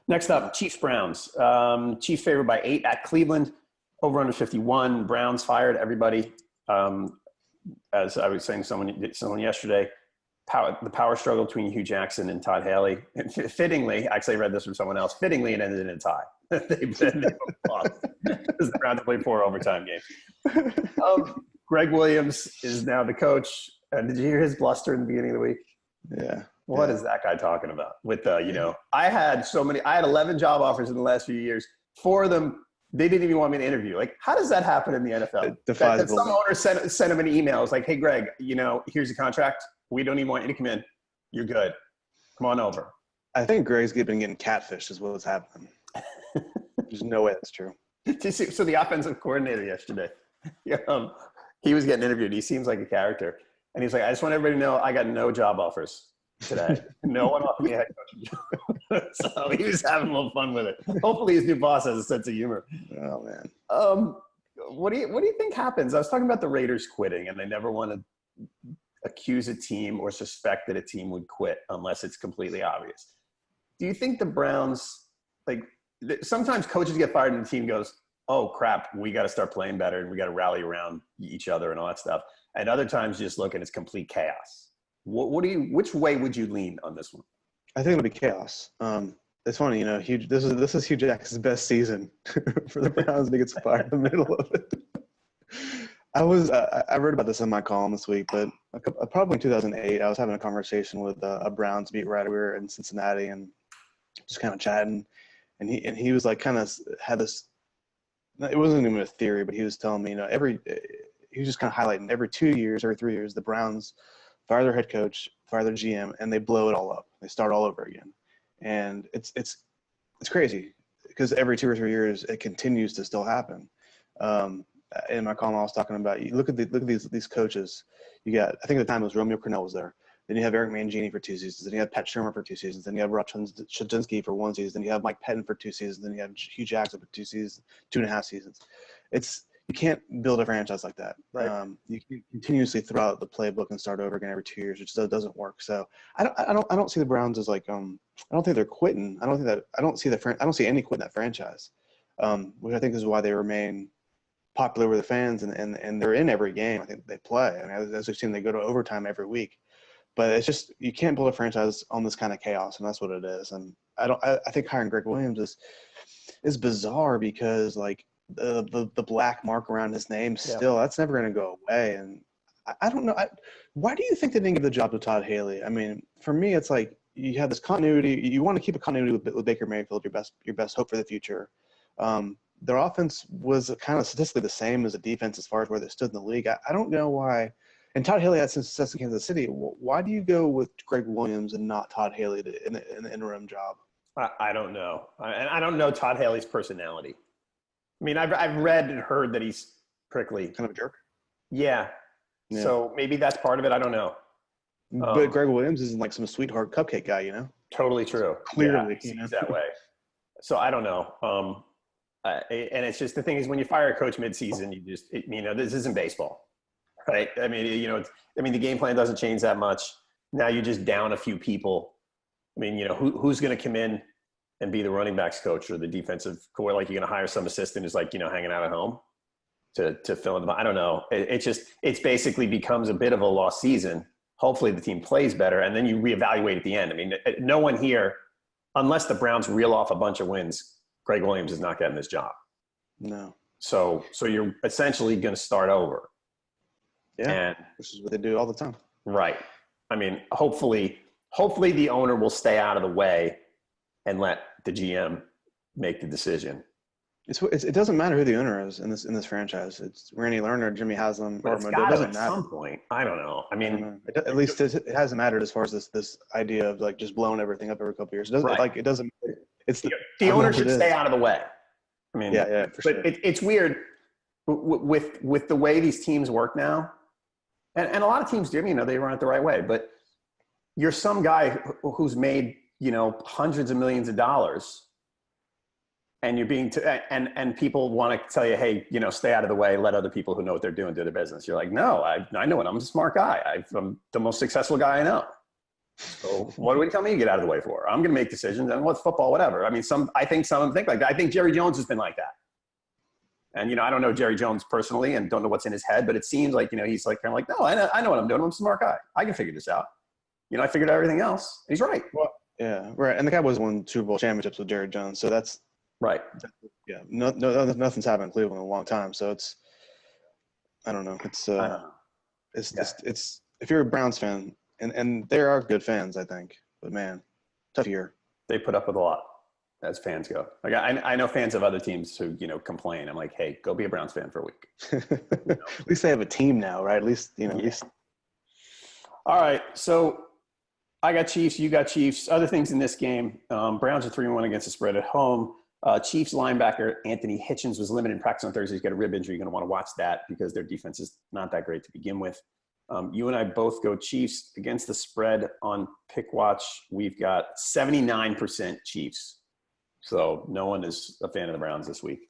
Next up, Chiefs Browns. Chiefs favored by 8 at Cleveland. Over under 51. Browns fired everybody. As I was saying to someone yesterday, the power struggle between Hugh Jackson and Todd Haley. And fittingly, actually I read this from someone else, fittingly it ended in a tie. they lost because the Browns played 4 overtime games. Greg Williams is now the coach. Did you hear his bluster in the beginning of the week? Yeah. What is that guy talking about? With I had 11 job offers in the last few years. 4 of them, they didn't even want me to interview. Like, how does that happen in the NFL? That some owner sent him an email. It's like, hey, Greg, here's the contract. We don't even want you to come in. You're good. Come on over. I think Greg's been getting catfished is what's happening. There's no way that's true. So the offensive coordinator yesterday, he was getting interviewed. He seems like a character. And he's like, I just want everybody to know I got no job offers today. No one offered me a head coach. So he was having a little fun with it. Hopefully his new boss has a sense of humor. Oh, man. What do you think happens? I was talking about the Raiders quitting, and they never want to accuse a team or suspect that a team would quit unless it's completely obvious. Do you think the Browns, sometimes coaches get fired and the team goes, oh, crap, we got to start playing better and we got to rally around each other and all that stuff. And other times you just look and it's complete chaos. Which way would you lean on this one? I think it'll be chaos. It's funny, this is Hugh Jackson's best season for the Browns, and he gets fired in the middle of it. I wrote about this in my column this week, but probably in 2008, I was having a conversation with a Browns beat writer. We were in Cincinnati and just kind of chatting, and he was like, kind of had this. It wasn't even a theory, but he was telling me, he was just kind of highlighting every 2 years, every 3 years, the Browns fire their head coach, fire their GM, and they blow it all up. They start all over again, and it's crazy because every 2 or 3 years it continues to still happen. In my column, I was talking about, you look at these coaches. You got, I think at the time it was Romeo Crennel was there. Then you have Eric Mangini for 2 seasons. Then you have Pat Shermer for 2 seasons. Then you have Rob Chudzinski for 1 season. Then you have Mike Pettin for 2 seasons. Then you have Hugh Jackson for 2 seasons, 2.5 seasons. You can't build a franchise like that. Right. You can continuously throw out the playbook and start over again every 2 years, which doesn't work. So I don't see the Browns as I don't think they're quitting. I don't see any quitting that franchise, which I think is why they remain popular with the fans and they're in every game. I think they play. I mean, as we've seen, they go to overtime every week. But it's just, you can't build a franchise on this kind of chaos, and that's what it is. And I think hiring Greg Williams is bizarre because the black mark around his name still, that's never going to go away. And I don't know. Why do you think they didn't give the job to Todd Haley? I mean, for me, it's like you have this continuity. You want to keep a continuity with Baker Mayfield, your best hope for the future. Their offense was kind of statistically the same as the defense as far as where they stood in the league. I don't know why. And Todd Haley had some success in Kansas City. Why do you go with Greg Williams and not Todd Haley in the interim job? I don't know. And I don't know Todd Haley's personality. I mean, I've read and heard that he's prickly. Kind of a jerk? Yeah. So maybe that's part of it. I don't know. But Greg Williams isn't like some sweetheart cupcake guy, Totally true. Clearly. Yeah, he's that way. So I don't know. And it's just, the thing is, when you fire a coach midseason, this isn't baseball. Right. I mean, the game plan doesn't change that much. Now you just down a few people. I mean, who's going to come in and be the running backs coach or the defensive coordinator? You're going to hire some assistant who's hanging out at home to fill in the, I don't know. It's basically becomes a bit of a lost season. Hopefully the team plays better, and then you reevaluate at the end. I mean, no one here, unless the Browns reel off a bunch of wins, Greg Williams is not getting this job. No. So you're essentially going to start over. Yeah, which is what they do all the time. Right. I mean, hopefully the owner will stay out of the way and let the GM make the decision. It doesn't matter who the owner is in this franchise. It's Randy Lerner, Jimmy Haslam, or it doesn't matter. At some point. I don't know. I mean, at least it hasn't mattered as far as this idea of just blowing everything up every couple of years. It doesn't. It doesn't. It's the owner should stay out of the way. I mean, yeah, for sure. It's weird with the way these teams work now. And a lot of teams do, they run it the right way. But you're some guy who's made, hundreds of millions of dollars, and you're and people want to tell you, hey, stay out of the way, let other people who know what they're doing do their business. You're like, no, I know it. I'm a smart guy. I'm the most successful guy I know. So what would you tell me to get out of the way for? I'm going to make decisions, and what's football, whatever. I mean, I think some of them think like that. I think Jerry Jones has been like that. And, you know, I don't know Jerry Jones personally and don't know what's in his head, but it seems like, you know, he's like, kind of like, no, I know what I'm doing. I'm a smart guy. I can figure this out. You know, I figured out everything else. And he's right. Well, yeah, right. And the Cowboys won Super Bowl championships with Jerry Jones. So that's right. Yeah. Nothing's happened in Cleveland in a long time. So it's, I don't know. It's if you're a Browns fan, and there are good fans, I think, but man, tough year. They put up with a lot as fans go. Like I know fans of other teams who, you know, complain. I'm like, hey, go be a Browns fan for a week. You know? At least they have a team now, right? At least, you know, at least. All right. So I got Chiefs, you got Chiefs. Other things in this game, Browns are 3-1 against the spread at home. Chiefs linebacker Anthony Hitchens was limited in practice on Thursday. He's got a rib injury. You're going to want to watch that because their defense is not that great to begin with. You and I both go Chiefs against the spread on Pick Watch. We've got 79% Chiefs. So no one is a fan of the Browns this week.